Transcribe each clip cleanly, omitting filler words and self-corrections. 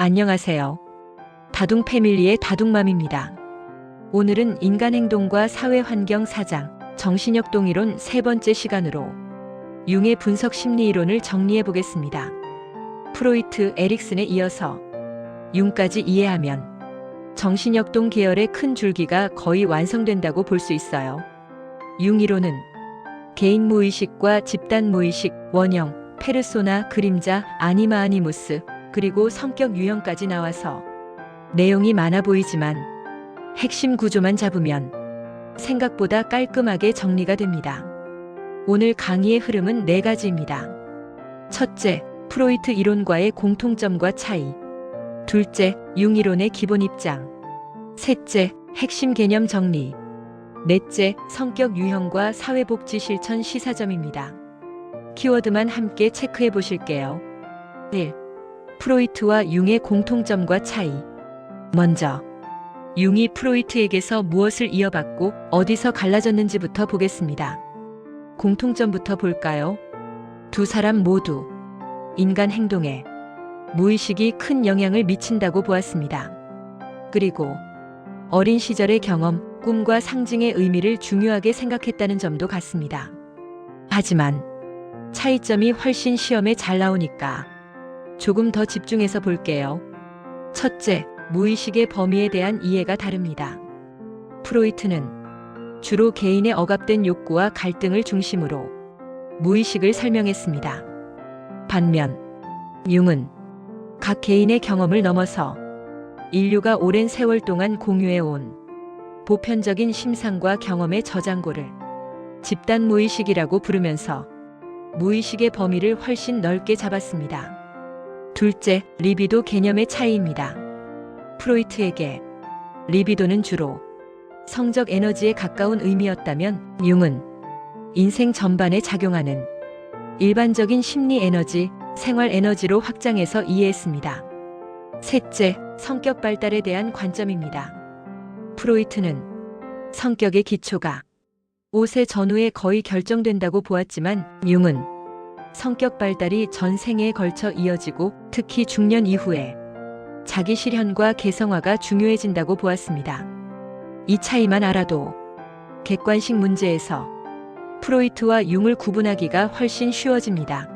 안녕하세요. 다둥 패밀리의 다둥맘입니다. 오늘은 인간 행동과 사회 환경 4장, 정신력 동이론 세 번째 시간으로 융의 분석 심리 이론을 정리해 보겠습니다. 프로이트, 에릭슨에 이어서 융까지 이해하면 정신역동 계열의 큰 줄기가 거의 완성된다고 볼 수 있어요. 융 이론은 개인 무의식과 집단 무의식, 원형, 페르소나, 그림자, 아니마 아니무스, 그리고 성격 유형까지 나와서 내용이 많아 보이지만 핵심 구조만 잡으면 생각보다 깔끔하게 정리가 됩니다. 오늘 강의의 흐름은 4가지입니다. 첫째, 프로이트 이론과의 공통점과 차이. 둘째, 융 이론의 기본 입장. 셋째, 핵심 개념 정리. 넷째, 성격 유형과 사회복지 실천 시사점입니다. 키워드만 함께 체크해 보실게요. 1. 프로이트와 융의 공통점과 차이. 먼저, 융이 프로이트에게서 무엇을 이어받고 어디서 갈라졌는지부터 보겠습니다. 공통점부터 볼까요? 두 사람 모두 인간 행동에 무의식이 큰 영향을 미친다고 보았습니다. 그리고 어린 시절의 경험, 꿈과 상징의 의미를 중요하게 생각했다는 점도 같습니다. 하지만 차이점이 훨씬 시험에 잘 나오니까 조금 더 집중해서 볼게요. 첫째, 무의식의 범위에 대한 이해가 다릅니다. 프로이트는 주로 개인의 억압된 욕구와 갈등을 중심으로 무의식을 설명했습니다. 반면 융은 각 개인의 경험을 넘어서 인류가 오랜 세월 동안 공유해온 보편적인 심상과 경험의 저장고를 집단 무의식이라고 부르면서 무의식의 범위를 훨씬 넓게 잡았습니다. 둘째, 리비도 개념의 차이입니다. 프로이트에게 리비도는 주로 성적 에너지에 가까운 의미였다면 융은 인생 전반에 작용하는 일반적인 심리 에너지, 생활 에너지로 확장해서 이해했습니다. 셋째, 성격 발달에 대한 관점입니다. 프로이트는 성격의 기초가 5세 전후에 거의 결정된다고 보았지만 융은 성격 발달이 전 생애에 걸쳐 이어지고 특히 중년 이후에 자기 실현과 개성화가 중요해진다고 보았습니다. 이 차이만 알아도 객관식 문제에서 프로이트와 융을 구분하기가 훨씬 쉬워집니다.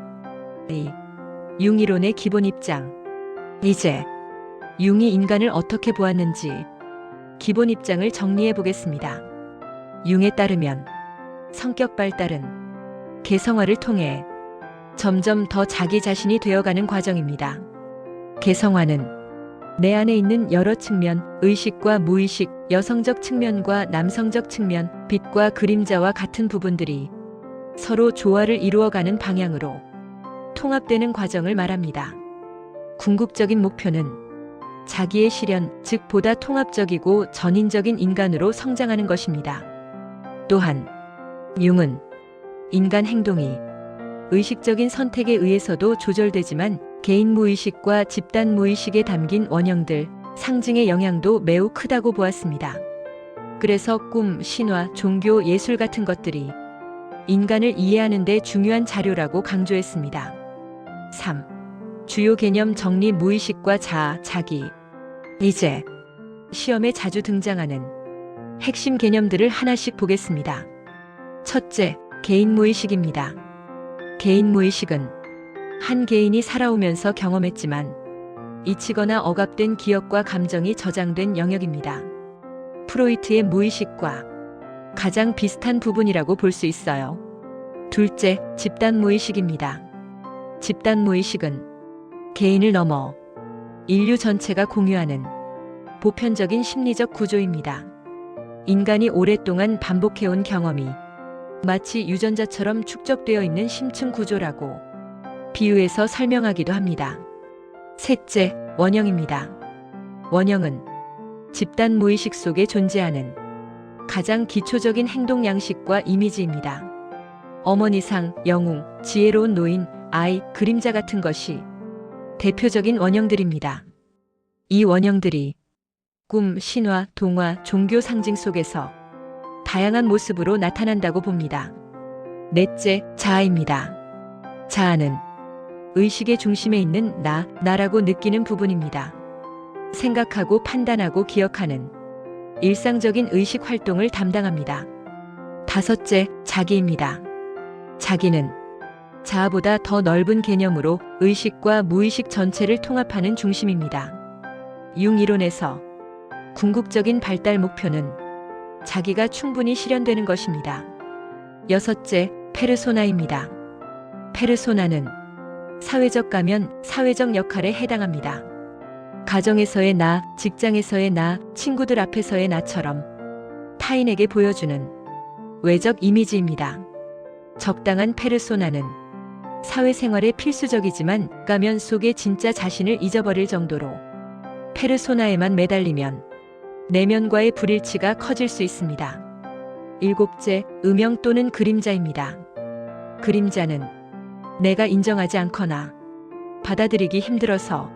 2. 융 이론의 기본 입장. 이제 융이 인간을 어떻게 보았는지 기본 입장을 정리해 보겠습니다. 융에 따르면 성격 발달은 개성화를 통해 점점 더 자기 자신이 되어가는 과정입니다. 개성화는 내 안에 있는 여러 측면, 의식과 무의식, 여성적 측면과 남성적 측면, 빛과 그림자와 같은 부분들이 서로 조화를 이루어가는 방향으로 통합되는 과정을 말합니다. 궁극적인 목표는 자기의 실현, 즉 보다 통합적이고 전인적인 인간으로 성장하는 것입니다. 또한 융은 인간 행동이 의식적인 선택에 의해서도 조절되지만 개인 무의식과 집단 무의식에 담긴 원형들, 상징의 영향도 매우 크다고 보았습니다. 그래서 꿈, 신화, 종교, 예술 같은 것들이 인간을 이해하는 데 중요한 자료라고 강조했습니다. 3. 주요 개념 정리. 무의식과 자아, 자기. 이제 시험에 자주 등장하는 핵심 개념들을 하나씩 보겠습니다. 첫째, 개인 무의식입니다. 개인 무의식은 한 개인이 살아오면서 경험했지만 잊히거나 억압된 기억과 감정이 저장된 영역입니다. 프로이트의 무의식과 가장 비슷한 부분이라고 볼 수 있어요. 둘째, 집단 무의식입니다. 집단 무의식은 개인을 넘어 인류 전체가 공유하는 보편적인 심리적 구조입니다. 인간이 오랫동안 반복해온 경험이 마치 유전자처럼 축적되어 있는 심층 구조라고 비유해서 설명하기도 합니다. 셋째, 원형입니다. 원형은 집단 무의식 속에 존재하는 가장 기초적인 행동 양식과 이미지입니다. 어머니상, 영웅, 지혜로운 노인, 아이, 그림자 같은 것이 대표적인 원형들입니다. 이 원형들이 꿈, 신화, 동화, 종교 상징 속에서 다양한 모습으로 나타난다고 봅니다. 넷째, 자아입니다. 자아는 의식의 중심에 있는 나라고 느끼는 부분입니다. 생각하고 판단하고 기억하는 일상적인 의식 활동을 담당합니다. 다섯째, 자기입니다. 자기는 자아보다 더 넓은 개념으로 의식과 무의식 전체를 통합하는 중심입니다. 융 이론에서 궁극적인 발달 목표는 자기가 충분히 실현되는 것입니다. 여섯째, 페르소나입니다. 페르소나는 사회적 가면, 사회적 역할에 해당합니다. 가정에서의 나, 직장에서의 나, 친구들 앞에서의 나처럼 타인에게 보여주는 외적 이미지입니다. 적당한 페르소나는 사회생활에 필수적이지만 가면 속에 진짜 자신을 잊어버릴 정도로 페르소나에만 매달리면 내면과의 불일치가 커질 수 있습니다. 일곱째, 음영 또는 그림자입니다. 그림자는 내가 인정하지 않거나 받아들이기 힘들어서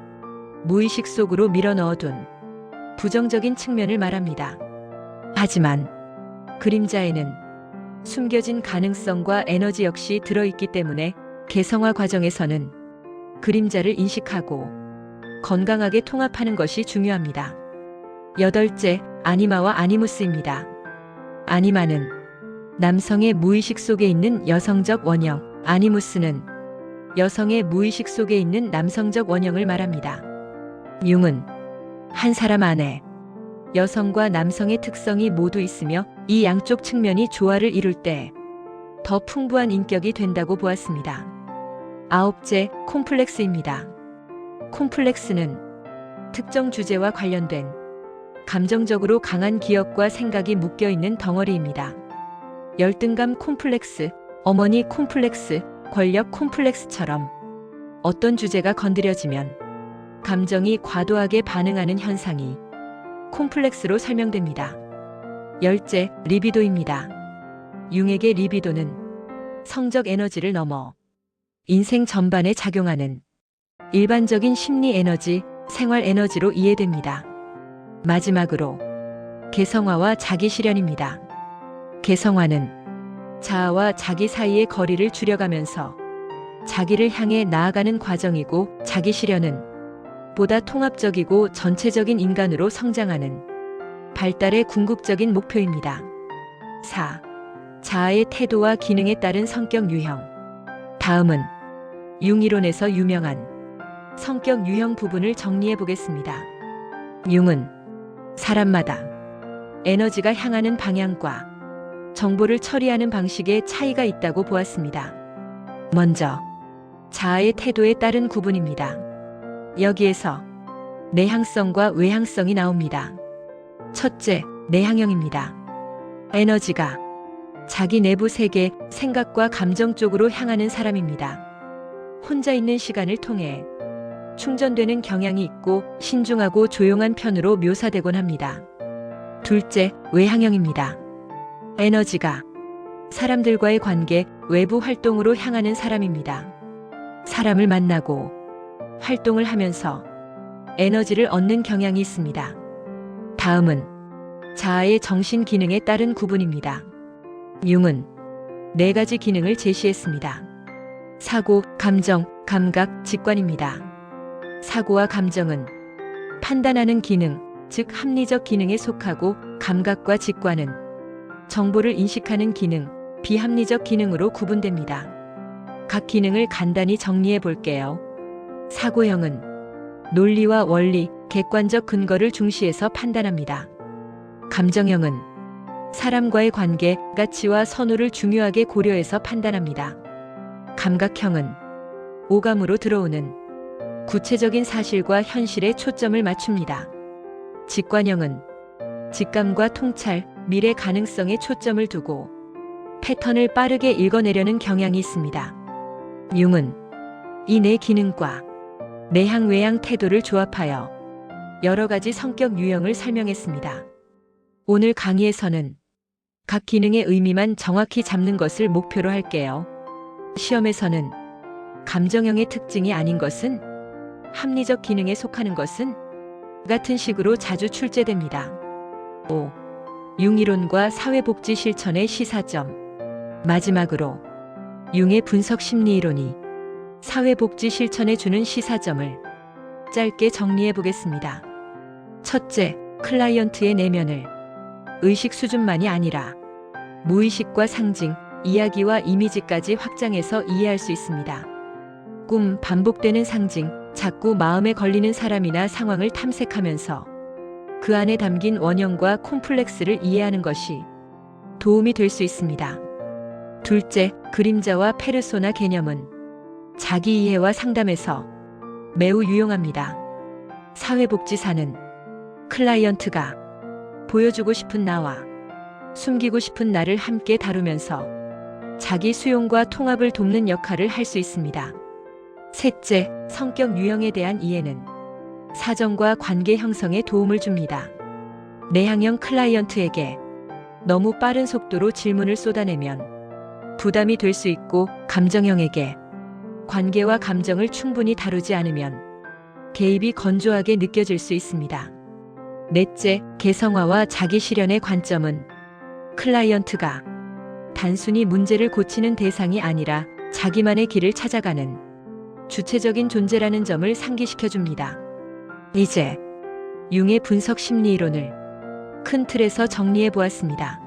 무의식 속으로 밀어넣어둔 부정적인 측면을 말합니다. 하지만 그림자에는 숨겨진 가능성과 에너지 역시 들어있기 때문에 개성화 과정에서는 그림자를 인식하고 건강하게 통합하는 것이 중요합니다. 여덟째, 아니마와 아니무스입니다. 아니마는 남성의 무의식 속에 있는 여성적 원형, 아니무스는 여성의 무의식 속에 있는 남성적 원형을 말합니다. 융은 한 사람 안에 여성과 남성의 특성이 모두 있으며 이 양쪽 측면이 조화를 이룰 때 더 풍부한 인격이 된다고 보았습니다. 아홉째, 콤플렉스입니다. 콤플렉스는 특정 주제와 관련된 감정적으로 강한 기억과 생각이 묶여있는 덩어리입니다. 열등감 콤플렉스, 어머니 콤플렉스, 권력 콤플렉스처럼 어떤 주제가 건드려지면 감정이 과도하게 반응하는 현상이 콤플렉스로 설명됩니다. 열째, 리비도입니다. 융에게 리비도는 성적 에너지를 넘어 인생 전반에 작용하는 일반적인 심리 에너지, 생활 에너지로 이해됩니다. 마지막으로 개성화와 자기 실현입니다. 개성화는 자아와 자기 사이의 거리를 줄여가면서 자기를 향해 나아가는 과정이고, 자기 실현은 보다 통합적이고 전체적인 인간으로 성장하는 발달의 궁극적인 목표입니다. 4. 자아의 태도와 기능에 따른 성격 유형. 다음은 융 이론에서 유명한 성격 유형 부분을 정리해 보겠습니다. 융은 사람마다 에너지가 향하는 방향과 정보를 처리하는 방식에 차이가 있다고 보았습니다. 먼저 자아의 태도에 따른 구분입니다. 여기에서 내향성과 외향성이 나옵니다. 첫째, 내향형입니다. 에너지가 자기 내부 세계, 생각과 감정 쪽으로 향하는 사람입니다. 혼자 있는 시간을 통해 충전되는 경향이 있고 신중하고 조용한 편으로 묘사되곤 합니다. 둘째, 외향형입니다. 에너지가 사람들과의 관계, 외부 활동으로 향하는 사람입니다. 사람을 만나고 활동을 하면서 에너지를 얻는 경향이 있습니다. 다음은 자아의 정신 기능에 따른 구분입니다. 융은 4가지 기능을 제시했습니다. 사고, 감정, 감각, 직관입니다. 사고와 감정은 판단하는 기능, 즉 합리적 기능에 속하고, 감각과 직관은 정보를 인식하는 기능, 비합리적 기능으로 구분됩니다. 각 기능을 간단히 정리해 볼게요. 사고형은 논리와 원리, 객관적 근거를 중시해서 판단합니다. 감정형은 사람과의 관계, 가치와 선호를 중요하게 고려해서 판단합니다. 감각형은 오감으로 들어오는 구체적인 사실과 현실에 초점을 맞춥니다. 직관형은 직감과 통찰, 미래 가능성에 초점을 두고 패턴을 빠르게 읽어내려는 경향이 있습니다. 융은 이 4기능과 내향 외향 태도를 조합하여 여러 가지 성격 유형을 설명했습니다. 오늘 강의에서는 각 기능의 의미만 정확히 잡는 것을 목표로 할게요. 시험에서는 감정형의 특징이 아닌 것은, 합리적 기능에 속하는 것은 같은 식으로 자주 출제됩니다. 5. 융이론과 사회복지 실천의 시사점. 마지막으로 융의 분석 심리이론이 사회복지 실천에 주는 시사점을 짧게 정리해 보겠습니다. 첫째, 클라이언트의 내면을 의식 수준만이 아니라 무의식과 상징, 이야기와 이미지까지 확장해서 이해할 수 있습니다. 꿈, 반복되는 상징, 자꾸 마음에 걸리는 사람이나 상황을 탐색하면서 그 안에 담긴 원형과 콤플렉스를 이해하는 것이 도움이 될 수 있습니다. 둘째, 그림자와 페르소나 개념은 자기 이해와 상담에서 매우 유용합니다. 사회복지사는 클라이언트가 보여주고 싶은 나와 숨기고 싶은 나를 함께 다루면서 자기 수용과 통합을 돕는 역할을 할 수 있습니다. 셋째, 성격 유형에 대한 이해는 사정과 관계 형성에 도움을 줍니다. 내향형 클라이언트에게 너무 빠른 속도로 질문을 쏟아내면 부담이 될 수 있고, 감정형에게 관계와 감정을 충분히 다루지 않으면 개입이 건조하게 느껴질 수 있습니다. 넷째, 개성화와 자기 실현의 관점은 클라이언트가 단순히 문제를 고치는 대상이 아니라 자기만의 길을 찾아가는 주체적인 존재라는 점을 상기시켜줍니다. 이제 융의 분석 심리 이론을 큰 틀에서 정리해 보았습니다.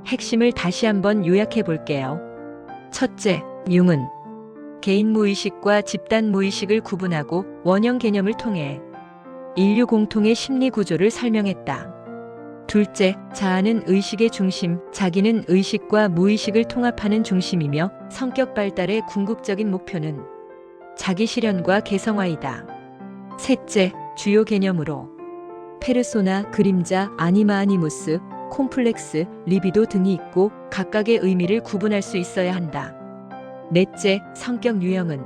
핵심을 다시 한번 요약해 볼게요. 첫째, 융은 개인 무의식과 집단 무의식을 구분하고 원형 개념을 통해 인류 공통의 심리 구조를 설명했다. 둘째, 자아는 의식의 중심, 자기는 의식과 무의식을 통합하는 중심이며 성격 발달의 궁극적인 목표는 자기 실현과 개성화이다. 셋째, 주요 개념으로 페르소나, 그림자, 아니마 아니무스, 콤플렉스, 리비도 등이 있고 각각의 의미를 구분할 수 있어야 한다. 넷째, 성격 유형은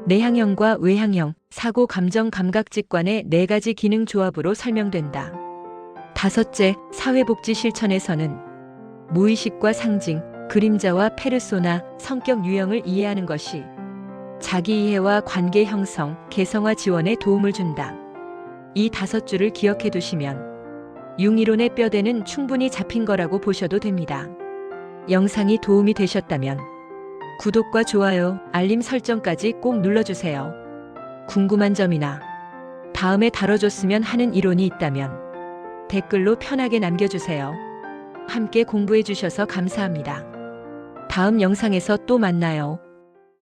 내향형과 외향형, 사고, 감정, 감각, 직관의 네 가지 기능 조합으로 설명된다. 다섯째, 사회복지 실천에서는 무의식과 상징, 그림자와 페르소나, 성격 유형을 이해하는 것이 자기 이해와 관계 형성, 개성화 지원에 도움을 준다. 이 5줄을 기억해 두시면 융이론의 뼈대는 충분히 잡힌 거라고 보셔도 됩니다. 영상이 도움이 되셨다면 구독과 좋아요, 알림 설정까지 꼭 눌러주세요. 궁금한 점이나 다음에 다뤄줬으면 하는 이론이 있다면 댓글로 편하게 남겨주세요. 함께 공부해 주셔서 감사합니다. 다음 영상에서 또 만나요.